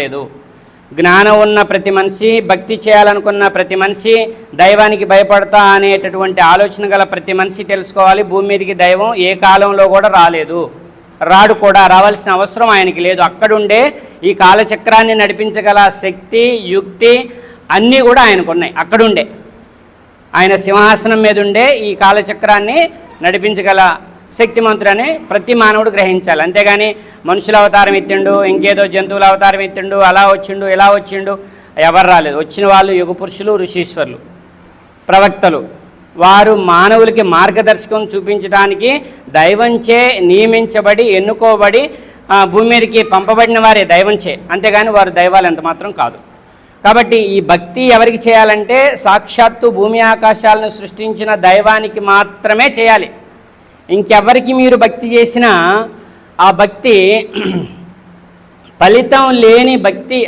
లేదు. జ్ఞానం ఉన్న ప్రతి మనిషి, భక్తి చేయాలనుకున్న ప్రతి మనిషి, దైవానికి భయపడతా అనేటటువంటి ఆలోచన గల ప్రతి మనిషి తెలుసుకోవాలి, భూమి మీదకి దైవం ఏ కాలంలో కూడా రాలేదు, రాడు కూడా, రావాల్సిన అవసరం ఆయనకి లేదు. అక్కడుండే ఈ కాలచక్రాన్ని నడిపించగల శక్తి, యుక్తి అన్నీ కూడా ఆయనకు ఉన్నాయి. అక్కడుండే ఆయన సింహాసనం మీద ఉండే ఈ కాలచక్రాన్ని నడిపించగల శక్తిమంతుడని ప్రతి మానవుడు గ్రహించాలి. అంతేగాని మనుషుల అవతారం ఎత్తిండు, ఇంకేదో జంతువుల అవతారం ఎత్తిండు, అలా వచ్చిండు ఇలా వచ్చిండు, ఎవరు రాలేదు. వచ్చిన వాళ్ళు యుగ పురుషులు, ఋషీశ్వరులు, ప్రవక్తలు. వారు మానవులకి మార్గదర్శకం చూపించడానికి దైవంచే నియమించబడి ఎన్నుకోబడి భూమి మీదకి పంపబడిన వారే దైవంచే, అంతేగాని వారు దైవాలు ఎంత మాత్రం కాదు. కాబట్టి ఈ భక్తి ఎవరికి చేయాలంటే సాక్షాత్తు భూమి ఆకాశాలను సృష్టించిన దైవానికి మాత్రమే చేయాలి. ఇంకెవరికి మీరు భక్తి చేసినా ఆ భక్తి ఫలితం లేని భక్తి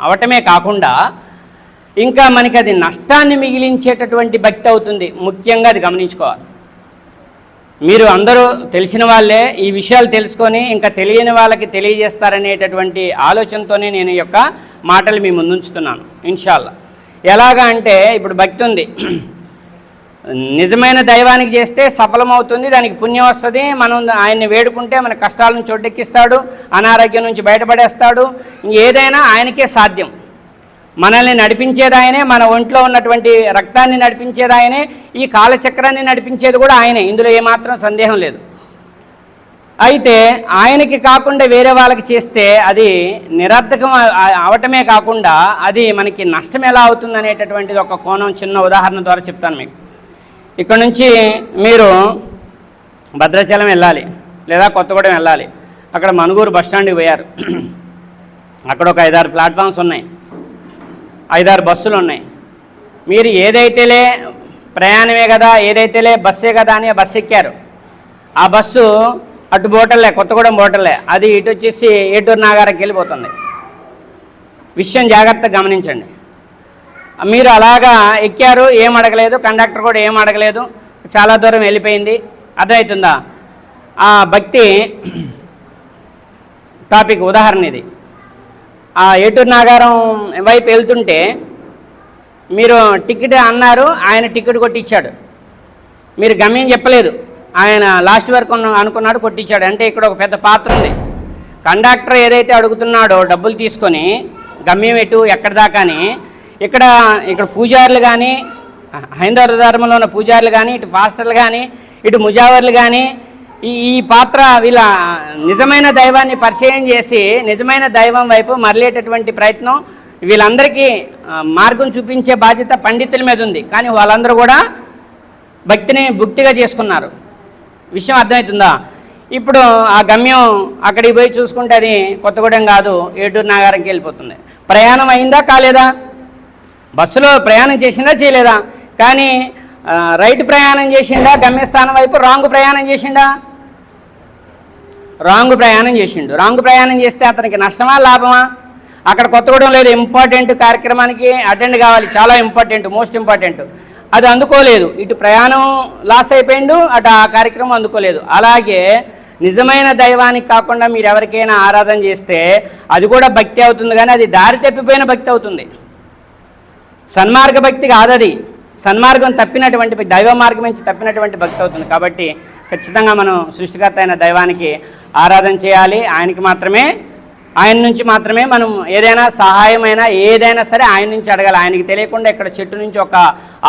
అవటమే కాకుండా ఇంకా మనకి అది నష్టాన్ని మిగిలించేటటువంటి భక్తి అవుతుంది. ముఖ్యంగా అది గమనించుకోవాలి. మీరు అందరూ తెలిసిన వాళ్ళే ఈ విషయాలు తెలుసుకొని ఇంకా తెలియని వాళ్ళకి తెలియజేస్తారనేటటువంటి ఆలోచనతోనే నేను ఈ యొక్క మాటలు మీ ముందుంచుతున్నాను ఇన్షాల్లా. ఎలాగా అంటే ఇప్పుడు భక్తి ఉంది, నిజమైన దైవానికి చేస్తే సఫలమవుతుంది, దానికి పుణ్యం వస్తుంది, మనం ఆయన్ని వేడుకుంటే మన కష్టాల నుంచి ఒడ్డెక్కిస్తాడు, అనారోగ్యం నుంచి బయటపడేస్తాడు, ఏదైనా ఆయనకే సాధ్యం. మనల్ని నడిపించేది ఆయనే, మన ఒంట్లో ఉన్నటువంటి రక్తాన్ని నడిపించేది ఆయనే, ఈ కాలచక్రాన్ని నడిపించేది కూడా ఆయనే, ఇందులో ఏమాత్రం సందేహం లేదు. అయితే ఆయనకి కాకుండా వేరే వాళ్ళకి చేస్తే అది నిరర్థకం అవటమే కాకుండా అది మనకి నష్టం ఎలా అవుతుంది అనేటటువంటిది ఒక కోణం చిన్న ఉదాహరణ ద్వారా చెప్తాను మీకు. ఇక్కడ నుంచి మీరు భద్రాచలం వెళ్ళాలి లేదా కొత్తగూడెం వెళ్ళాలి, అక్కడ మనుగూరు బస్టాండ్కి పోయారు. అక్కడ ఒక 5-6 ప్లాట్ఫామ్స్ ఉన్నాయి, 5-6 బస్సులు ఉన్నాయి. మీరు ఏదైతేలే ప్రయాణమే కదా, ఏదైతేలే బస్సే కదా అని బస్సు ఎక్కారు. ఆ బస్సు అటు బోటల్లే, కొత్తగూడెం బోటల్లే, అది ఇటు వచ్చేసి ఏటూరు నాగారంకి వెళ్ళిపోతుంది. విషయం జాగ్రత్తగా గమనించండి. మీరు అలాగా ఎక్కారు, ఏం అడగలేదు, కండక్టర్ కూడా ఏం అడగలేదు, చాలా దూరం వెళ్ళిపోయింది. అర్థమవుతుందా? ఆ భక్తి టాపిక్ ఉదాహరణ ఇది. ఆ ఏటూరు నాగారం వైపు వెళ్తుంటే మీరు టికెట్ అన్నారు, ఆయన టికెట్ కొట్టించాడు. మీరు గమ్యం చెప్పలేదు, ఆయన లాస్ట్ వరకు అనుకున్నాడు, కొట్టించాడు. అంటే ఇక్కడ ఒక పెద్ద పాత్ర ఉంది. కండక్టర్ ఏదైతే అడుగుతున్నాడో డబ్బులు తీసుకొని గమ్యం ఎటు ఎక్కడి దాకా అని, ఇక్కడ పూజారులు కానీ, హైందవ ధర్మంలో ఉన్న పూజారులు కానీ, ఇటు ఫాస్టర్లు కానీ, ఇటు ముజావర్లు కానీ, ఈ పాత్ర వీళ్ళ నిజమైన దైవాన్ని పరిచయం చేసి నిజమైన దైవం వైపు మరలేటటువంటి ప్రయత్నం వీళ్ళందరికీ మార్గం చూపించే బాధ్యత పండితుల మీద ఉంది. కానీ వాళ్ళందరూ కూడా భక్తిని భుక్తిగా చేసుకున్నారు. విషయం అర్థమవుతుందా? ఇప్పుడు ఆ గమ్యం అక్కడికి పోయి చూసుకుంటే అది కొత్తగూడెం కాదు, ఏటూరు నాగారంకి వెళ్ళిపోతుంది. ప్రయాణం అయిందా కాలేదా? బస్సులో ప్రయాణం చేసిందా చేయలేదా? కానీ రైట్ ప్రయాణం చేసిండా, గమ్యస్థానం వైపు రాంగ్ ప్రయాణం చేసిండా? రాంగ్ ప్రయాణం చేసిండు. రాంగ్ ప్రయాణం చేస్తే అతనికి నష్టమా లాభమా? అక్కడ కొత్తగూడెం లేదు, ఇంపార్టెంట్ కార్యక్రమానికి అటెండ్ కావాలి, చాలా ఇంపార్టెంట్, మోస్ట్ ఇంపార్టెంట్, అది అందుకోలేదు. ఇటు ప్రయాణం లాస్ అయిపోయిండు, అటు ఆ కార్యక్రమం అందుకోలేదు. అలాగే నిజమైన దైవానికి కాకుండా మీరు ఎవరికైనా ఆరాధన చేస్తే అది కూడా భక్తి అవుతుంది, కానీ అది దారి తప్పిపోయిన భక్తి అవుతుంది. సన్మార్గ భక్తి కాదు, అది సన్మార్గం తప్పినటువంటి దైవ మార్గం నుంచి తప్పినటువంటి భక్తి అవుతుంది. కాబట్టి ఖచ్చితంగా మనం సృష్టికర్త అయిన దైవానికి ఆరాధన చేయాలి. ఆయన నుంచి మాత్రమే మనం ఏదైనా సహాయమైనా ఏదైనా సరే ఆయన నుంచి అడగాలి. ఆయనకి తెలియకుండా ఇక్కడ చెట్టు నుంచి ఒక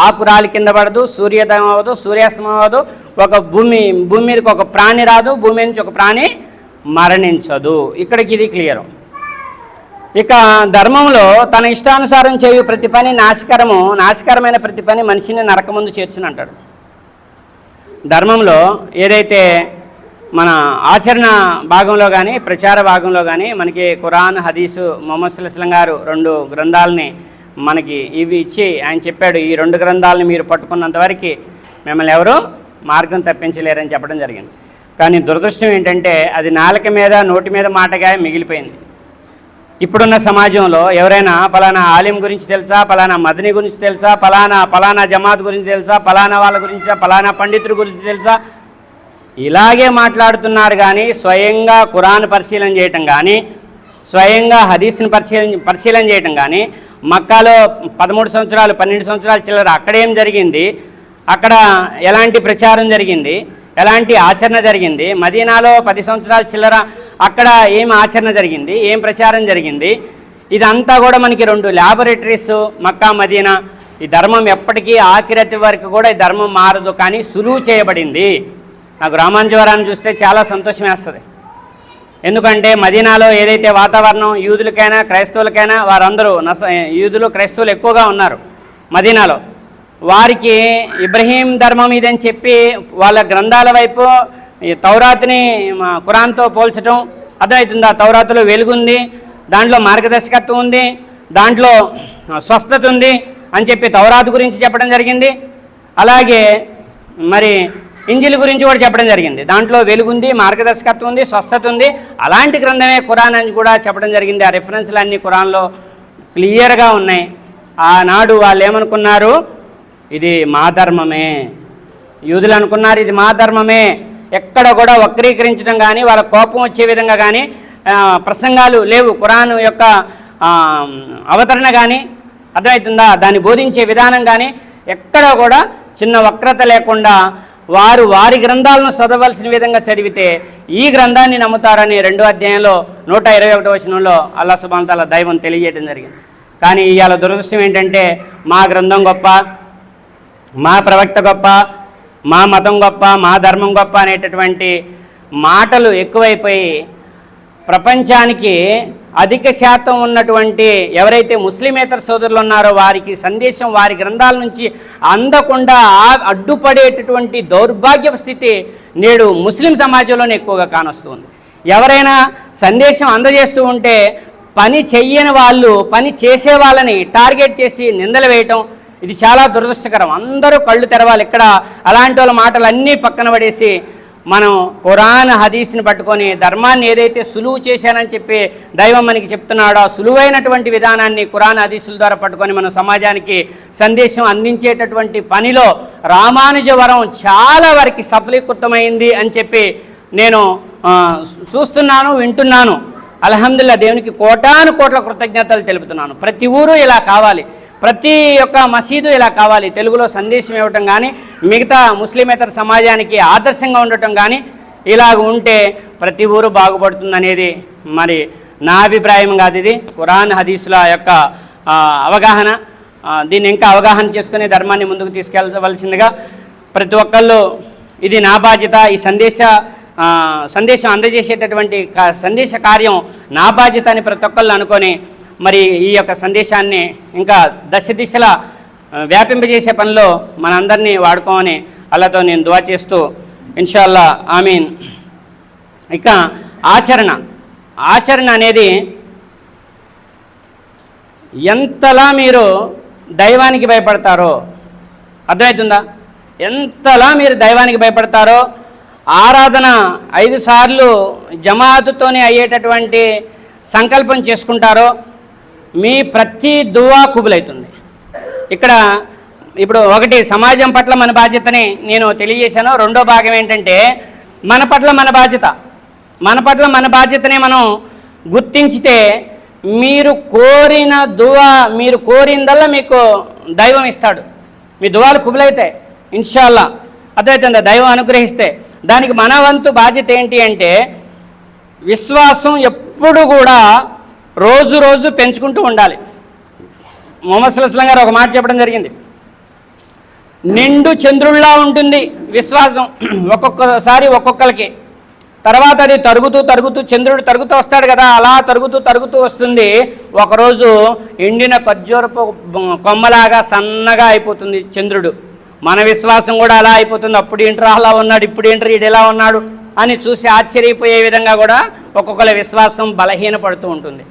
ఆకు రాలి కింద పడదు, సూర్యోదయం అవ్వదు, సూర్యాస్తమం అవ్వదు, ఒక భూమి మీదకి ఒక ప్రాణి రాదు, భూమి నుంచి ఒక ప్రాణి మరణించదు. ఇక్కడికి ఇది క్లియర్. ఇక ధర్మంలో తన ఇష్టానుసారం చేయు ప్రతి పని నాశకరమైన ప్రతి పని మనిషిని నరకముందు చేర్చుని అంటాడు. ధర్మంలో ఏదైతే మన ఆచరణ భాగంలో కానీ ప్రచార భాగంలో కానీ మనకి ఖురాన్, హదీసు, మొహమ్మద్ సల్లల్లాహు అలైహి వసల్లం గారు 2 గ్రంథాలని మనకి ఇవి ఇచ్చి ఆయన చెప్పాడు, ఈ 2 గ్రంథాలని మీరు పట్టుకున్నంత వరకు మిమ్మల్ని ఎవరు మార్గం తప్పించలేరని చెప్పడం జరిగింది. కానీ దురదృష్టం ఏంటంటే అది నాలుక మీద నోటి మీద మాటగా మిగిలిపోయింది. ఇప్పుడున్న సమాజంలో ఎవరైనా పలానా ఆలిం గురించి తెలుసా, పలానా మదనీ గురించి తెలుసా, పలానా జమాత్ గురించి తెలుసా, పలానా వాళ్ళ గురించి, పలానా పండితుడి గురించి తెలుసా, ఇలాగే మాట్లాడుతున్నారు. కానీ స్వయంగా ఖురాన్ పరిశీలన చేయటం కానీ స్వయంగా హదీస్ని పరిశీలన చేయడం కానీ, మక్కాలో 13 సంవత్సరాలు 12 సంవత్సరాల చిల్లర అక్కడేం జరిగింది, అక్కడ ఎలాంటి ప్రచారం జరిగింది, ఎలాంటి ఆచరణ జరిగింది, మదీనాలో 10 సంవత్సరాల చిల్లర అక్కడ ఏం ఆచరణ జరిగింది, ఏం ప్రచారం జరిగింది, ఇదంతా కూడా మనకి 2 ల్యాబొరేటరీస్ మక్కా మదీనా. ఈ ధర్మం ఎప్పటికీ ఆఖిరతి వరకు కూడా ఈ ధర్మం మారదు, కానీ సులువు చేయబడింది. నాకు రామాంజవరాన్ని చూస్తే చాలా సంతోషం వేస్తుంది. ఎందుకంటే మదీనాలో ఏదైతే వాతావరణం యూదులకైనా క్రైస్తవులకైనా వారందరూ యూదులు క్రైస్తవులు ఎక్కువగా ఉన్నారు మదీనాలో. వారికి ఇబ్రహీం ధర్మం ఇదని చెప్పి వాళ్ళ గ్రంథాల వైపు ఈ తౌరాత్ని ఖురాన్తో పోల్చడం అర్థమవుతుందా. తౌరాతులో వెలుగుంది, దాంట్లో మార్గదర్శకత్వం ఉంది, దాంట్లో స్వస్థత ఉంది అని చెప్పి తౌరాతు గురించి చెప్పడం జరిగింది. అలాగే మరి ఇంజిల్ గురించి కూడా చెప్పడం జరిగింది. దాంట్లో వెలుగుంది, మార్గదర్శకత్వం ఉంది, స్వస్థత ఉంది. అలాంటి గ్రంథమే ఖురాన్ అని కూడా చెప్పడం జరిగింది. ఆ రెఫరెన్స్లు అన్నీ ఖురాన్లో క్లియర్గా ఉన్నాయి. ఆనాడు వాళ్ళు ఏమనుకున్నారు, ఇది మా ధర్మమే, యూదులు అనుకున్నారు ఇది మా ధర్మమే. ఎక్కడ కూడా వక్రీకరించడం కానీ వాళ్ళ కోపం వచ్చే విధంగా కానీ ప్రసంగాలు లేవు. ఖురాన్ యొక్క అవతరణ కానీ అర్థమవుతుందా, దాన్ని బోధించే విధానం కానీ ఎక్కడ కూడా చిన్న వక్రత లేకుండా వారు వారి గ్రంథాలను చదవలసిన విధంగా చదివితే ఈ గ్రంథాన్ని నమ్ముతారని 2వ అధ్యాయంలో 121వ వచనంలో అల్లాహ్ సుబ్హానహు తఆలా దైవం తెలియజేయడం జరిగింది. కానీ ఇవాళ దురదృష్టం ఏంటంటే మా గ్రంథం గొప్ప, మా ప్రవక్త గొప్ప, మా మతం గొప్ప, మా ధర్మం గొప్ప అనేటటువంటి మాటలు ఎక్కువైపోయి ప్రపంచానికి అధిక శాతం ఉన్నటువంటి ఎవరైతే ముస్లిమేతర సోదరులు ఉన్నారో వారికి సందేశం వారి గ్రంథాల నుంచి అందకుండా అడ్డుపడేటటువంటి దౌర్భాగ్య స్థితి నేడు ముస్లిం సమాజంలోనే ఎక్కువగా కానొస్తుంది. ఎవరైనా సందేశం అందజేస్తూ ఉంటే పని చెయ్యని వాళ్ళు పని చేసే వాళ్ళని టార్గెట్ చేసి నిందలు వేయటం, ఇది చాలా దురదృష్టకరం. అందరూ కళ్ళు తెరవాలి. ఇక్కడ అలాంటి వాళ్ళ మాటలన్నీ పక్కన పడేసి మనం ఖురాన్ హదీస్ని పట్టుకొని ధర్మాన్ని ఏదైతే సులువు చేశానని చెప్పి దైవం మనకి చెప్తున్నాడో ఆ సులువైనటువంటి విధానాన్ని ఖురాన్ హదీసుల ద్వారా పట్టుకొని మనం సమాజానికి సందేశం అందించేటటువంటి పనిలో రామానుజవరం చాలా వరకు సఫలీకృతమైంది అని చెప్పి నేను చూస్తున్నాను, వింటున్నాను. అల్హమ్దులిల్లాహ్, దేవునికి కోటాను కోట్ల కృతజ్ఞతలు తెలుపుతున్నాను. ప్రతి ఊరు ఇలా కావాలి, ప్రతి ఒక్క మసీదు ఇలా కావాలి. తెలుగులో సందేశం ఇవ్వటం కానీ మిగతా ముస్లిమేతర సమాజానికి ఆదర్శంగా ఉండటం కానీ ఇలాగ ఉంటే ప్రతి ఊరు బాగుపడుతుందనేది మరి నా అభిప్రాయం కాదు. ఇది ఖురాన్ హదీసుల యొక్క అవగాహన. దీన్ని ఇంకా అవగాహన చేసుకుని ధర్మాన్ని ముందుకు తీసుకెళ్ళవలసిందిగా ప్రతి ఒక్కళ్ళు ఇది నా బాధ్యత. ఈ సందేశం అందజేసేటటువంటి సందేశ కార్యం నా బాధ్యత అని ప్రతి ఒక్కళ్ళు అనుకొని మరి ఈ యొక్క సందేశాన్ని ఇంకా దశ దిశలా వ్యాపింపజేసే పనిలో మనందరినీ వాడుకోమని అల్లాహ్తో నేను దువా చేస్తూ ఇన్షాల్లా ఆమీన్. ఇక ఆచరణ అనేది ఎంతలా మీరు దైవానికి భయపడతారో అర్థమవుతుందా, ఎంతలా మీరు దైవానికి భయపడతారో ఆరాధన 5 సార్లు జమాతుతోనే అయ్యేటటువంటి సంకల్పం చేసుకుంటారో మీ ప్రతి దువా కుబులవుతుంది. ఇక్కడ ఇప్పుడు ఒకటి సమాజం పట్ల మన బాధ్యతని నేను తెలియజేశాను. రెండో భాగం ఏంటంటే మన పట్ల మన బాధ్యతని మనం గుర్తించితే మీరు కోరిన దువా మీరు కోరిందల్లా మీకు దైవం ఇస్తాడు. మీ దువాలు కుబులవుతాయి ఇన్షాల్లా. అర్థమవుతుందా, దైవం అనుగ్రహిస్తే. దానికి మన వంతు బాధ్యత ఏంటి అంటే విశ్వాసం ఎప్పుడు కూడా రోజు రోజు పెంచుకుంటూ ఉండాలి. ముహమ్మద్ సల్లల్లాహు అలైహి వసల్లం గారు ఒక మాట చెప్పడం జరిగింది, నిండు చంద్రుల్లా ఉంటుంది విశ్వాసం ఒక్కొక్కసారి ఒక్కొక్కరికి. తర్వాత అది తరుగుతూ చంద్రుడు తరుగుతూ వస్తాడు కదా, అలా తరుగుతూ వస్తుంది. ఒకరోజు ఎండిన ఖర్జూరపు కొమ్మలాగా సన్నగా అయిపోతుంది చంద్రుడు. మన విశ్వాసం కూడా అలా అయిపోతుంది. అప్పుడు ఏంట్రా అలా ఉన్నాడు, ఇప్పుడు ఏంట్రా ఈడు ఎలా ఉన్నాడు అని చూసి ఆశ్చర్యపోయే విధంగా కూడా ఒక్కొక్కరి విశ్వాసం బలహీనపడుతూ ఉంటుంది.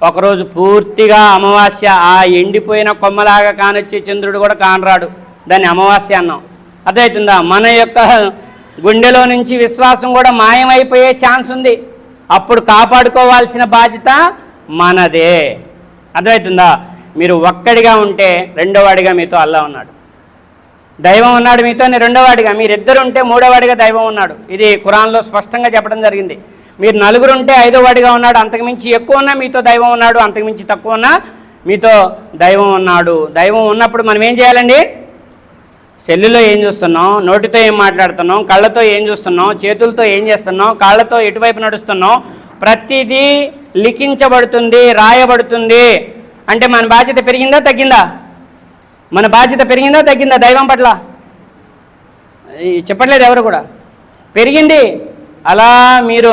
ఒకరోజు పూర్తిగా అమావాస్య, ఆ ఎండిపోయిన కొమ్మలాగా కానొచ్చే చంద్రుడు కూడా కానరాడు, దాన్ని అమావాస్య అన్నాం. అర్థమవుతుందా, మన యొక్క గుండెలో నుంచి విశ్వాసం కూడా మాయమైపోయే ఛాన్స్ ఉంది. అప్పుడు కాపాడుకోవాల్సిన బాధ్యత మనదే. అర్థమవుతుందా, మీరు ఒక్కడిగా ఉంటే రెండోవాడిగా మీతో అల్లాహ్ ఉన్నాడు, దైవం ఉన్నాడు మీతో రెండోవాడిగా. మీరిద్దరు ఉంటే మూడోవాడిగా దైవం ఉన్నాడు. ఇది ఖురాన్లో స్పష్టంగా చెప్పడం జరిగింది. మీరు నలుగురు ఉంటే ఐదో వాడిగా ఉన్నాడు, అంతకుమించి ఎక్కువ ఉన్నా మీతో దైవం ఉన్నాడు, అంతకుమించి తక్కువ ఉన్నా మీతో దైవం ఉన్నాడు. దైవం ఉన్నప్పుడు మనం ఏం చేయాలండి? సెల్లులో ఏం చూస్తున్నాం, నోటితో ఏం మాట్లాడుతున్నాం, కళ్ళతో ఏం చూస్తున్నాం, చేతులతో ఏం చేస్తున్నాం, కాళ్ళతో ఎటువైపు నడుస్తున్నాం, ప్రతిదీ లిఖించబడుతుంది, రాయబడుతుంది. అంటే మన బాధ్యత పెరిగిందా తగ్గిందా? మన బాధ్యత పెరిగిందా తగ్గిందా? దైవం పట్ల చెప్పట్లేదు ఎవరు కూడా, పెరిగింది. అలా మీరు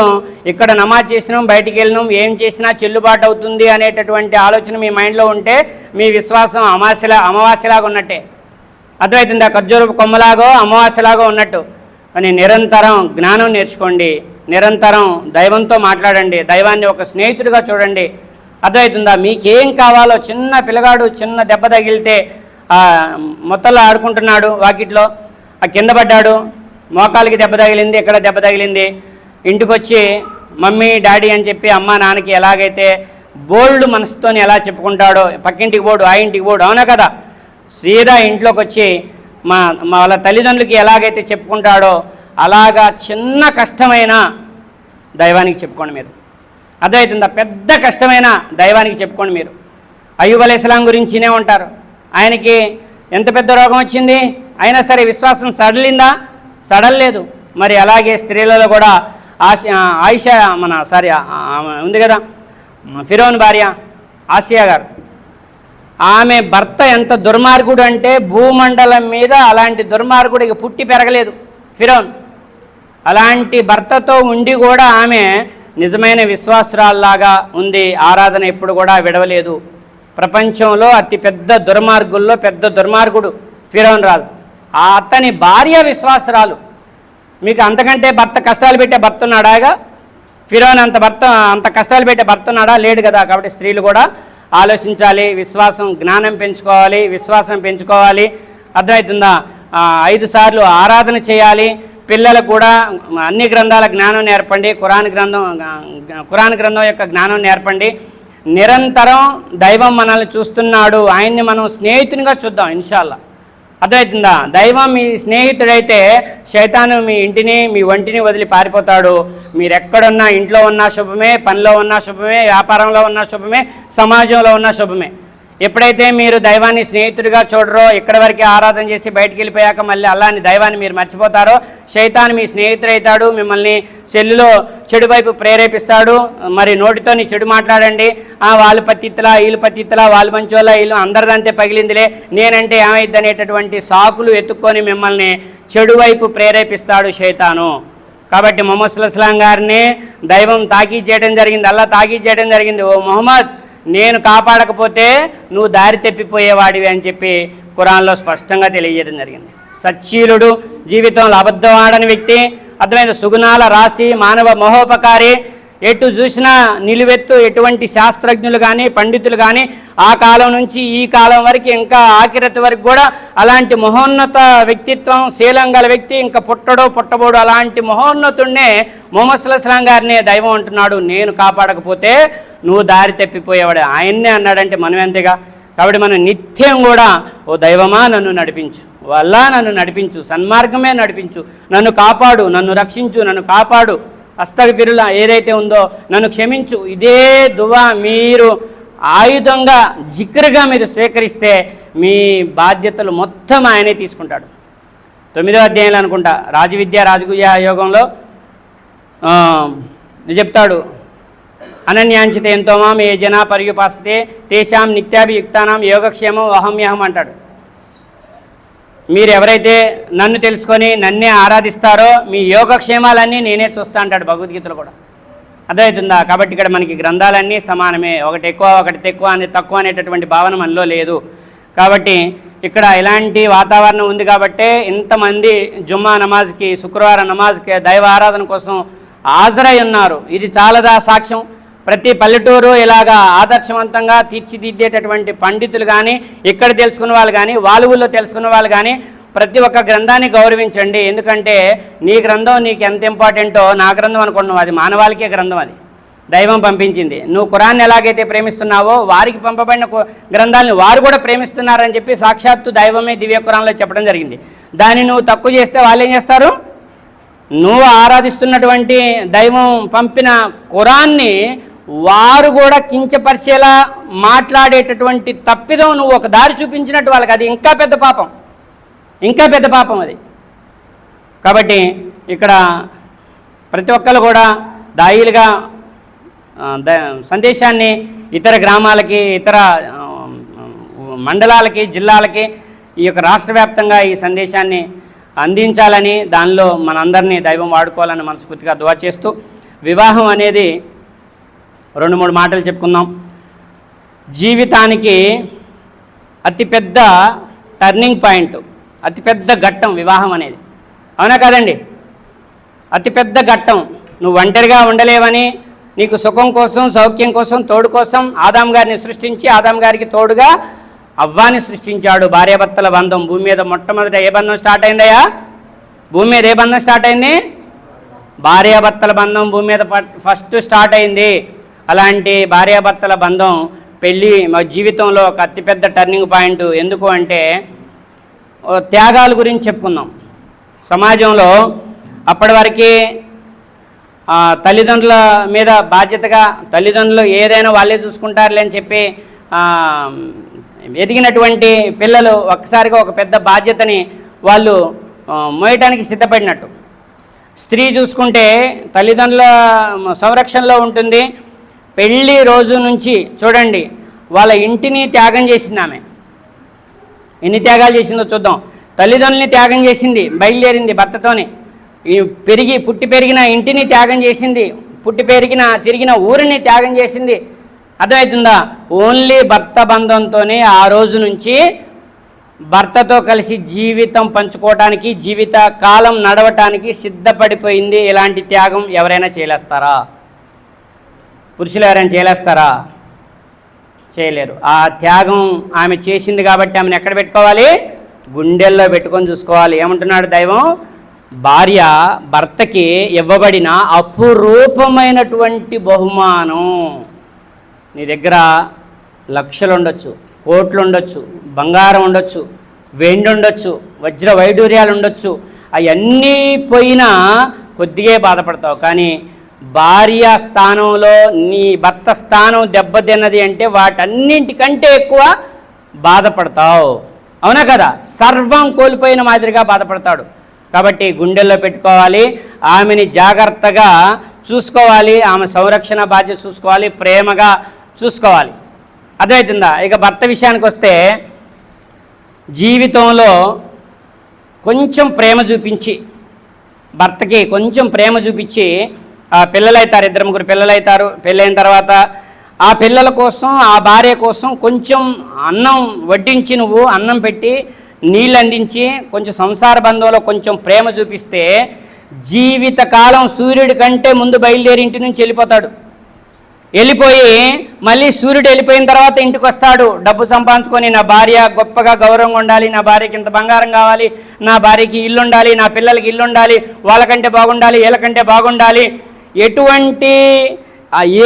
ఇక్కడ నమాజ్ చేసినాం, బయటికి వెళ్ళినాం, ఏం చేసినా చెల్లుబాటు అవుతుంది అనేటటువంటి ఆలోచన మీ మైండ్లో ఉంటే మీ విశ్వాసం అమావాస్యలాగా ఉన్నట్టే. అర్థమవుతుందా? ఖర్జూరపు కొమ్మలాగో అమావాస్యలాగో ఉన్నట్టు. అని నిరంతరం జ్ఞానం నేర్చుకోండి, నిరంతరం దైవంతో మాట్లాడండి, దైవాన్ని ఒక స్నేహితుడిగా చూడండి. అర్థమవుతుందా? మీకేం కావాలో, చిన్న పిల్లగాడు చిన్న దెబ్బ తగిలితే మొత్తంలో ఆడుకుంటున్నాడు వాకిట్లో, ఆ కింద పడ్డాడు, మోకాలికి దెబ్బ తగిలింది, ఎక్కడ దెబ్బ తగిలింది, ఇంటికి వచ్చి మమ్మీ డాడీ అని చెప్పి అమ్మ నాన్నకి ఎలాగైతే బోల్డ్ మనసుతోని ఎలా చెప్పుకుంటాడో, పక్కింటికి పోడు, ఆ ఇంటికి పోడు, అవునా కదా, సీదా ఇంట్లోకి వచ్చి వాళ్ళ తల్లిదండ్రులకి ఎలాగైతే చెప్పుకుంటాడో అలాగా చిన్న కష్టమైన దైవానికి చెప్పుకోండి మీరు. అర్థమవుతుందా? పెద్ద కష్టమైన దైవానికి చెప్పుకోండి మీరు. అయ్యూబ్ అలైహిస్సలాం గురించినే ఉంటారు. ఆయనకి ఎంత పెద్ద రోగం వచ్చింది, అయినా సరే విశ్వాసం సడలిందా? సడల్లేదు. మరి అలాగే స్త్రీలలో కూడా ఆయిషా ఉంది కదా, ఫిరోన్ భార్య ఆసియా గారు, ఆమె భర్త ఎంత దుర్మార్గుడు అంటే భూమండలం మీద అలాంటి దుర్మార్గుడు ఇక పుట్టి పెరగలేదు ఫిరోన్. అలాంటి భర్తతో ఉండి కూడా ఆమె నిజమైన విశ్వాసురాల్లాగా ఉంది, ఆరాధన ఎప్పుడు కూడా విడవలేదు. ప్రపంచంలో అతిపెద్ద దుర్మార్గుల్లో పెద్ద దుర్మార్గుడు ఫిరోన్ రాజు. అతని భార్య విశ్వాసురాలు. మీకు అంతకంటే భర్త కష్టాలు పెట్టే భర్త ఉన్నాడాగా? ఫిరోన్ అంత కష్టాలు పెట్టే భర్త ఉన్నాడా? లేడు కదా. కాబట్టి స్త్రీలు కూడా ఆలోచించాలి, విశ్వాసం జ్ఞానం పెంచుకోవాలి, విశ్వాసం పెంచుకోవాలి. అర్థమవుతుందా? 5 సార్లు ఆరాధన చేయాలి. పిల్లలకు కూడా అన్ని గ్రంథాల జ్ఞానం నేర్పండి, ఖురాన్ గ్రంథం యొక్క జ్ఞానం నేర్పండి. నిరంతరం దైవం మనల్ని చూస్తున్నాడు, ఆయన్ని మనం స్నేహితునిగా చూద్దాం ఇన్షాల్లా. అర్థమవుతుందా? దైవం మీ స్నేహితుడైతే శైతాను మీ ఇంటిని మీ ఒంటిని వదిలి పారిపోతాడు. మీరు ఎక్కడున్నా, ఇంట్లో ఉన్నా శుభమే, పనిలో ఉన్నా శుభమే, వ్యాపారంలో ఉన్నా శుభమే, సమాజంలో ఉన్నా శుభమే. ఎప్పుడైతే మీరు దైవాన్ని స్నేహితుడిగా చూడరో, ఇక్కడి వరకే ఆరాధన చేసి బయటికి వెళ్ళిపోయాక మళ్ళీ అల్లాని దైవాన్ని మీరు మర్చిపోతారో, శైతాను మీ స్నేహితుడైతాడు, మిమ్మల్ని చెల్లులో చెడు వైపు ప్రేరేపిస్తాడు. మరి నోటితో చెడు మాట్లాడండి, వాళ్ళు పత్తిత్తులా, వీళ్ళు పత్తిత్తులా, వాళ్ళు మంచోళ్ళ, వీళ్ళు అందరిదంతే పగిలిందిలే, నేనంటే ఏమైద్ది అనేటటువంటి సాకులు ఎత్తుక్కొని మిమ్మల్ని చెడు వైపు ప్రేరేపిస్తాడు శైతాను. కాబట్టి ముహమ్మద్ సల్లల్లాహు అలైహి వసల్లం గారిని దైవం తాకీద్ చేయడం జరిగింది, అల్లా తాకీద్ చేయడం జరిగింది. ఓ ముహమ్మద్, నేను కాపాడకపోతే నువ్వు దారి తప్పిపోయేవాడివి అని చెప్పి ఖురాన్లో స్పష్టంగా తెలియజేయడం జరిగింది. సచ్చీలుడు, జీవితంలో అబద్ధం ఆడని వ్యక్తి, అర్థమైన సుగుణాల రాశి, మానవ మహోపకారి, ఎటు చూసినా నిలువెత్తు. ఎటువంటి శాస్త్రజ్ఞులు కానీ పండితులు కానీ ఆ కాలం నుంచి ఈ కాలం వరకు, ఇంకా ఆఖిరతి వరకు కూడా అలాంటి మహోన్నత వ్యక్తిత్వం, శీలం గల వ్యక్తి ఇంకా పుట్టబోడు అలాంటి మహోన్నతుడినే ముహమ్మద్ సల్లల్లాహు అలైహి వసల్లం గారినే దైవం అంటున్నాడు, నేను కాపాడకపోతే నువ్వు దారి తప్పిపోయేవాడు. ఆయన్నే అన్నాడంటే మనం ఎంతగా. కాబట్టి మనం నిత్యం కూడా, ఓ దైవమా నన్ను నడిపించు, వల్లా నన్ను నడిపించు, సన్మార్గమే నడిపించు, నన్ను కాపాడు, నన్ను రక్షించు, నన్ను కాపాడు, అస్తగఫిరుల్లా ఏదైతే ఉందో నన్ను క్షమించు. ఇదే దువా మీరు ఆయుధంగా జిక్రుగా మీరు స్వీకరిస్తే మీ బాధ్యతలు మొత్తం ఆయనే తీసుకుంటాడు. 9వ అధ్యాయంలో అనుకుంటా రాజగుహ్య యోగంలో చెప్తాడు, అనన్యాంచిత ఎంతోమా మే జనా పర్యుపాసతే తేషాం నిత్యాభియుక్తానాం యోగక్షేమం అహమ్యహం అంటాడు. మీరు ఎవరైతే నన్ను తెలుసుకొని నన్నే ఆరాధిస్తారో మీ యోగక్షేమాలన్నీ నేనే చూస్తా అంటాడు భగవద్గీతలో కూడా. అర్థమవుతుందా? కాబట్టి ఇక్కడ మనకి గ్రంథాలన్నీ సమానమే, ఒకటి ఎక్కువ ఒకటి తక్కువ అనేటటువంటి భావన మనలో లేదు. కాబట్టి ఇక్కడ ఇలాంటి వాతావరణం ఉంది కాబట్టే ఇంతమంది జుమ్మా నమాజ్కి, శుక్రవారం నమాజ్కి, దైవ ఆరాధన కోసం హాజరై ఉన్నారు. ఇది చాలాదా సాక్ష్యం? ప్రతి పల్లెటూరు ఇలాగా ఆదర్శవంతంగా తీర్చిదిద్దేటటువంటి పండితులు కానీ, ఇక్కడ తెలుసుకున్న వాళ్ళు కానీ, వాళ్ళ ఊళ్ళో తెలుసుకున్న వాళ్ళు కానీ ప్రతి ఒక్క గ్రంథాన్ని గౌరవించండి. ఎందుకంటే నీ గ్రంథం నీకు ఎంత ఇంపార్టెంటో నా గ్రంథం అనుకుంటున్నావు, అది మానవాళికే గ్రంథం, అది దైవం పంపించింది. నువ్వు ఖురాన్ని ఎలాగైతే ప్రేమిస్తున్నావో వారికి పంపబడిన గ్రంథాలను వారు కూడా ప్రేమిస్తున్నారని చెప్పి సాక్షాత్తు దైవమే దివ్య ఖురాన్లో చెప్పడం జరిగింది. దాన్ని నువ్వు తక్కువ చేస్తే వాళ్ళు ఏం చేస్తారు? నువ్వు ఆరాధిస్తున్నటువంటి దైవం పంపిన ఖురాన్ని వారు కూడా కించపరిచేలా మాట్లాడేటటువంటి తప్పిదం నువ్వు ఒక దారి చూపించినట్టు వాళ్ళకి, అది ఇంకా పెద్ద పాపం, ఇంకా పెద్ద పాపం అది. కాబట్టి ఇక్కడ ప్రతి ఒక్కరు కూడా దాయిలుగా సందేశాన్ని ఇతర గ్రామాలకి, ఇతర మండలాలకి, జిల్లాలకి, ఈ యొక్క రాష్ట్ర వ్యాప్తంగా ఈ సందేశాన్ని అందించాలని, దానిలో మనందరినీ దైవం వాడుకోవాలని మనస్ఫూర్తిగా దువా చేస్తూ, వివాహం అనేది 2-3 మాటలు చెప్పుకుందాం. జీవితానికి అతిపెద్ద టర్నింగ్ పాయింట్, అతిపెద్ద ఘట్టం వివాహం అనేది, అవునా కాదండి? అతిపెద్ద ఘట్టం. నువ్వు ఒంటరిగా ఉండలేవని, నీకు సుఖం కోసం, సౌఖ్యం కోసం, తోడు కోసం ఆదాం గారిని సృష్టించి, ఆదాం గారికి తోడుగా అవ్వాని సృష్టించాడు. భార్యాభర్తల బంధం భూమి మీద మొట్టమొదట ఏ బంధం స్టార్ట్ అయిందయ్యా? భూమి మీద ఏ బంధం స్టార్ట్ అయింది? భార్యాభర్తల బంధం భూమి మీద ఫస్ట్ స్టార్ట్ అయింది. అలాంటి భార్యాభర్తల బంధం పెళ్ళి మా జీవితంలో ఒక అతిపెద్ద టర్నింగ్ పాయింట్. ఎందుకు అంటే త్యాగాల గురించి చెప్పుకుందాం. సమాజంలో అప్పటి వరకు తల్లిదండ్రుల మీద బాధ్యతగా, తల్లిదండ్రులు ఏదైనా వాళ్ళే చూసుకుంటారులే అని చెప్పి ఎదిగినటువంటి పిల్లలు ఒక్కసారిగా ఒక పెద్ద బాధ్యతని వాళ్ళు మోయటానికి సిద్ధపడినట్టు. స్త్రీ చూసుకుంటే తల్లిదండ్రుల సంరక్షణలో ఉంటుంది. పెళ్ళి రోజు నుంచి చూడండి, వాళ్ళ ఇంటిని త్యాగం చేసింది ఆమె. ఎన్ని త్యాగాలు చేసిందో చూద్దాం. తల్లిదండ్రులని త్యాగం చేసింది, బయలుదేరింది భర్తతోని. పుట్టి పెరిగిన ఇంటిని త్యాగం చేసింది, తిరిగిన ఊరిని త్యాగం చేసింది. అర్థమవుతుందా? ఓన్లీ భర్త బంధంతోనే ఆ రోజు నుంచి భర్తతో కలిసి జీవితం పంచుకోవటానికి, జీవిత కాలం నడవటానికి సిద్ధపడిపోయింది. ఇలాంటి త్యాగం ఎవరైనా చేయలేస్తారా? పురుషులు ఎవరైనా చేయలేస్తారా? చేయలేరు. ఆ త్యాగం ఆమె చేసింది కాబట్టి ఆమెను ఎక్కడ పెట్టుకోవాలి? గుండెల్లో పెట్టుకొని చూసుకోవాలి. ఏమంటున్నాడు దైవం? భార్య భర్తకి ఇవ్వబడిన అపురూపమైనటువంటి బహుమానం. నీ దగ్గర లక్షలు ఉండొచ్చు, కోట్లు ఉండొచ్చు, బంగారం ఉండొచ్చు, వెండి ఉండొచ్చు, వజ్ర వైడూర్యాలు ఉండొచ్చు. అవన్నీ పోయినా కొద్దిగా బాధపడతావు. కానీ భార్య స్థానంలో నీ భర్త స్థానం దెబ్బతిన్నది అంటే వాటన్నింటికంటే ఎక్కువ బాధపడతావు. అవునా కదా? సర్వం కోల్పోయిన మాదిరిగా బాధపడతాడు. కాబట్టి గుండెల్లో పెట్టుకోవాలి. ఆమెని జాగ్రత్తగా చూసుకోవాలి, ఆమె సంరక్షణ బాధ్యత చూసుకోవాలి, ప్రేమగా చూసుకోవాలి. అర్థమవుతుందా? ఇక భర్త విషయానికి వస్తే, జీవితంలో కొంచెం ప్రేమ చూపించి, భర్తకి కొంచెం ప్రేమ చూపించి, పిల్లలైతారు, 2-3 పిల్లలైతారు. పెళ్ళైన తర్వాత ఆ పిల్లల కోసం, ఆ భార్య కోసం కొంచెం అన్నం వడ్డించి, నువ్వు అన్నం పెట్టి నీళ్ళు అందించి, కొంచెం సంసార బంధంలో కొంచెం ప్రేమ చూపిస్తే జీవితకాలం సూర్యుడి కంటే ముందు బయలుదేరి ఇంటి నుంచి వెళ్ళిపోతాడు. వెళ్ళిపోయి మళ్ళీ సూర్యుడు వెళ్ళిపోయిన తర్వాత ఇంటికి వస్తాడు డబ్బు సంపాదించుకొని. నా భార్య గొప్పగా గౌరవంగా ఉండాలి, నా భార్యకి ఇంత బంగారం కావాలి, నా భార్యకి ఇల్లు ఉండాలి, నా పిల్లలకి ఇల్లు ఉండాలి, వాళ్ళకంటే బాగుండాలి, వీళ్ళకంటే బాగుండాలి. ఎటువంటి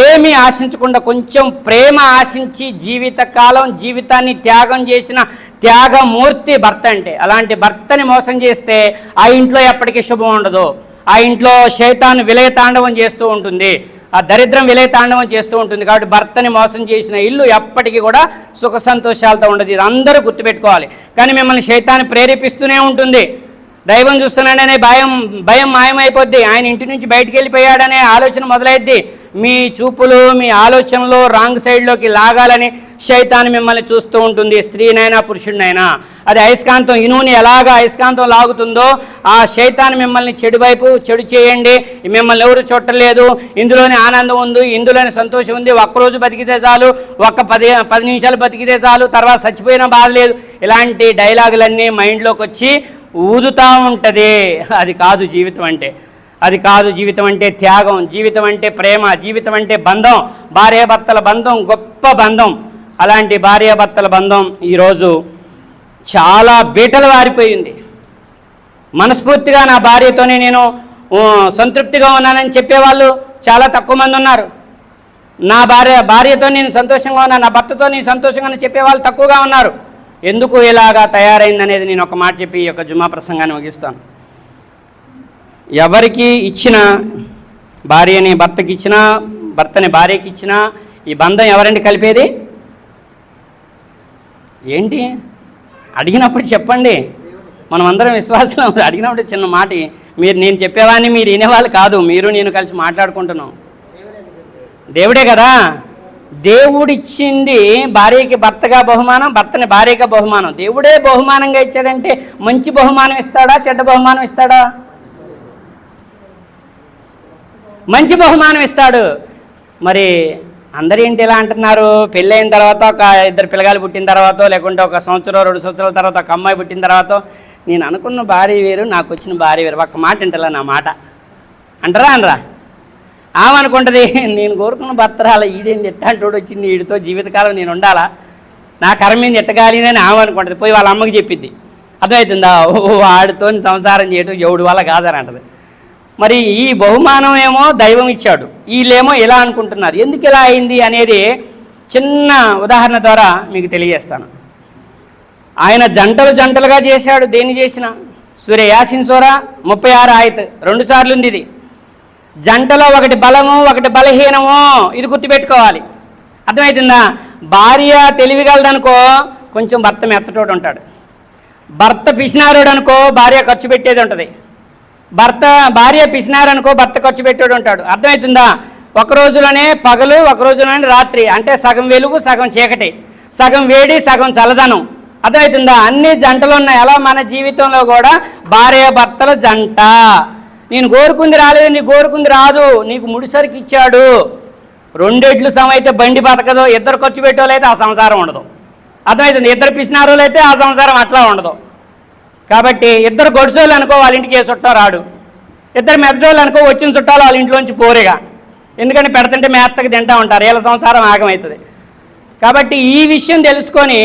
ఏమీ ఆశించకుండా కొంచెం ప్రేమ ఆశించి జీవితకాలం జీవితాన్ని త్యాగం చేసిన త్యాగమూర్తి భర్త అంటే. అలాంటి భర్తని మోసం చేస్తే ఆ ఇంట్లో ఎప్పటికీ శుభం ఉండదు. ఆ ఇంట్లో శైతాను విలయ తాండవం చేస్తూ ఉంటుంది, ఆ దరిద్రం విలయ తాండవం చేస్తూ ఉంటుంది. కాబట్టి భర్తని మోసం చేసిన ఇల్లు ఎప్పటికీ కూడా సుఖ సంతోషాలతో ఉండదు. ఇది అందరూ గుర్తుపెట్టుకోవాలి. కానీ మిమ్మల్ని శైతాన్ని ప్రేరేపిస్తూనే ఉంటుంది. దైవం చూస్తున్నాడనే భయం మాయమైపోద్ది. ఆయన ఇంటి నుంచి బయటికి వెళ్ళిపోయాడనే ఆలోచన మొదలైద్ది. మీ చూపులు, మీ ఆలోచనలు రాంగ్ సైడ్లోకి లాగాలని శైతాన్ మిమ్మల్ని చూస్తూ ఉంటుంది. స్త్రీనైనా పురుషుడినైనా. అది అయస్కాంతం, ఇనువుని ఎలాగా అయస్కాంతం లాగుతుందో ఆ శైతాన్ మిమ్మల్ని చెడు వైపు చెడు చేయండి, మిమ్మల్ని ఎవరు చుట్టలేదు, ఇందులోనే ఆనందం ఉంది, ఇందులోనే సంతోషం ఉంది, ఒక్కరోజు బతికితే చాలు, ఒక్క 10 నిమిషాలు బతికితే చాలు, తర్వాత చచ్చిపోయినా బాధ లేదు, ఇలాంటి డైలాగులన్నీ మైండ్లోకి వచ్చి ఊదుతూ ఉంటుంది. అది కాదు జీవితం అంటే. అది కాదు జీవితం అంటే. త్యాగం, జీవితం అంటే ప్రేమ, జీవితం అంటే బంధం. భార్యాభర్తల బంధం గొప్ప బంధం. అలాంటి భార్యాభర్తల బంధం ఈరోజు చాలా బీటలు వారిపోయింది. మనస్ఫూర్తిగా నా భార్యతోనే నేను సంతృప్తిగా ఉన్నానని చెప్పేవాళ్ళు చాలా తక్కువ మంది ఉన్నారు. నా భార్యతో నేను సంతోషంగా ఉన్నాను, నా భర్తతో నేను సంతోషంగా చెప్పేవాళ్ళు తక్కువగా ఉన్నారు. ఎందుకు ఇలాగా తయారైందనేది నేను ఒక మాట చెప్పి ఈ యొక్క జుమ్మా ప్రసంగాన్ని ముగిస్తాను. ఎవరికి ఇచ్చినా, భార్యని భర్తకి ఇచ్చినా, భర్తని భార్యకి ఇచ్చినా, ఈ బంధం ఎవరండి కలిపేది? ఏంటి అడిగినప్పుడు చెప్పండి. మనం అందరం విశ్వాసం అడిగినప్పుడు చిన్న మాట, నేను చెప్పేవాడిని మీరు వినేవాళ్ళు కాదు, మీరు నేను కలిసి మాట్లాడుకుంటున్నాం. దేవుడే కదా, దేవుడిచ్చింది భార్యకి భర్తగా బహుమానం, భర్తని భార్యగా బహుమానం. దేవుడే బహుమానంగా ఇచ్చాడంటే మంచి బహుమానం ఇస్తాడా, చెడ్డ బహుమానం ఇస్తాడా? మంచి బహుమానం ఇస్తాడు. మరి అందరూ ఏంటి ఇలా అంటున్నారు? పెళ్ళైన తర్వాత ఒక 2 పిల్లగాలు పుట్టిన తర్వాత, లేకుంటే 1 సంవత్సరం 2 సంవత్సరాల తర్వాత ఒక అమ్మాయి పుట్టిన తర్వాత, నేను అనుకున్న భార్య వేరు, నాకు వచ్చిన భార్య వేరు. ఒక్క మాట వింటలా నా మాట అంటారా అనరా? ఆమెనుకుంటుంది, నేను కోరుకున్న భర్త రాలా, ఈడేంది ఎట్టాంటోడు వచ్చింది, వీడితో జీవితకాలం నేను ఉండాలా, నా కర్మేంది ఎట్టగాలిందని ఆమె అనుకుంటుంది. పోయి వాళ్ళ అమ్మకి చెప్పిద్ది. అర్థమవుతుందా? వాడితో సంసారం చేయటం ఎవడి వల్ల కాదని అంటది. మరి ఈ బహుమానం ఏమో దైవం ఇచ్చాడు, వీళ్ళేమో ఇలా అనుకుంటున్నారు. ఎందుకు ఇలా అయింది అనేది చిన్న ఉదాహరణ ద్వారా మీకు తెలియజేస్తాను. ఆయన జంటలుగా చేశాడు. దేన్ని చేసినా సూర్య యాసిన్ సూరా 36 ఆయత్ 2 సార్లు ఉంది ఇది. జంటలో ఒకటి బలము, ఒకటి బలహీనము, ఇది గుర్తుపెట్టుకోవాలి. అర్థమవుతుందా? భార్య తెలివిగలదనుకో కొంచెం భర్త మెత్తటోడు ఉంటాడు. భర్త పిసినారోడు అనుకో భార్య ఖర్చు పెట్టేది ఉంటుంది. భార్య పిసినారనుకో భర్త ఖర్చు పెట్టేడు ఉంటాడు. అర్థమవుతుందా? ఒక రోజులోనే పగలు, ఒక రోజులోనే రాత్రి, అంటే సగం వెలుగు సగం చీకటి, సగం వేడి సగం చల్లదనం. అర్థమవుతుందా? అన్ని జంటలు ఉన్నాయి. అలా మన జీవితంలో కూడా భార్య భర్తల జంట. నేను కోరుకుంది రాలేదు, నీకు కోరుకుంది రాదు, నీకు ముడిసరికి ఇచ్చాడు. 2 ఎడ్లు సమ అయితే బండి బతకదు, 2 ఖర్చు పెట్టేవాళ్ళు అయితే ఆ సంసారం ఉండదు. అర్థమవుతుంది? 2 పిసినారోళ్ళు అయితే ఆ సంసారం అట్లా ఉండదు. కాబట్టి 2 గొడుసోళ్ళు అనుకో వాళ్ళ ఇంటికి ఏ చుట్టం రాడు, 2 మెదడోళ్ళు అనుకో వచ్చిన చుట్టాలు వాళ్ళ ఇంట్లోంచి పోరేగా. ఎందుకంటే పెడుతుంటే మేత్తకి తింటా ఉంటారు, వీళ్ళ సంసారం ఆగమవుతుంది. కాబట్టి ఈ విషయం తెలుసుకొని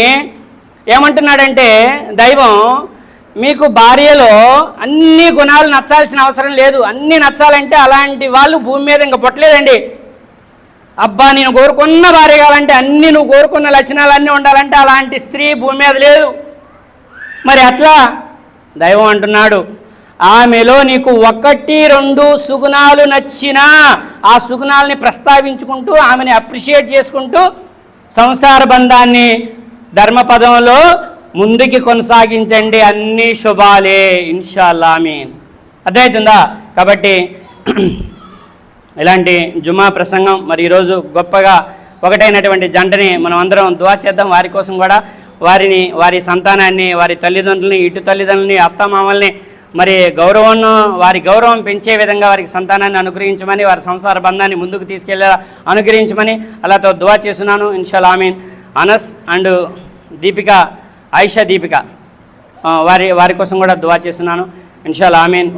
ఏమంటున్నాడంటే దైవం, మీకు భార్యలో అన్ని గుణాలు నచ్చాల్సిన అవసరం లేదు. అన్నీ నచ్చాలంటే అలాంటి వాళ్ళు భూమి మీద ఇంకా పుట్టలేదండి. అబ్బా నేను కోరుకున్న భార్య కావాలంటే అన్నీ నువ్వు కోరుకున్న లక్షణాలన్నీ ఉండాలంటే అలాంటి స్త్రీ భూమి మీద లేదు. మరి అట్లా దైవం అంటున్నాడు, ఆమెలో నీకు 1-2 సుగుణాలు నచ్చినా ఆ సుగుణాలని ప్రస్తావించుకుంటూ ఆమెని అప్రిషియేట్ చేసుకుంటూ సంసార బంధాన్ని ధర్మపదంలో ముందుకి కొనసాగించండి. అన్నీ శుభాలే ఇన్షాల్లా ఆమీన్. అర్థమవుతుందా? కాబట్టి ఇలాంటి జుమ్మా ప్రసంగం మరి ఈరోజు గొప్పగా ఒకటైనటువంటి జంటని మనం అందరం దువా చేద్దాం. వారి కోసం కూడా వారి సంతానాన్ని, వారి తల్లిదండ్రులని, ఇటు తల్లిదండ్రులని, అత్తమామల్ని మరి వారి గౌరవం పెంచే విధంగా వారికి సంతానాన్ని అనుగ్రహించమని, వారి సంసార బంధాన్ని ముందుకు తీసుకెళ్లేలా అనుగ్రహించమని అలాతో దువా చేస్తున్నాను ఇన్షాల్లా ఆమీన్. అనస్ అండ్ దీపిక, ఆయిషా దీపిక వారి కోసం కూడా దువా చేస్తున్నాను ఇన్షాల్లా ఆమీన్.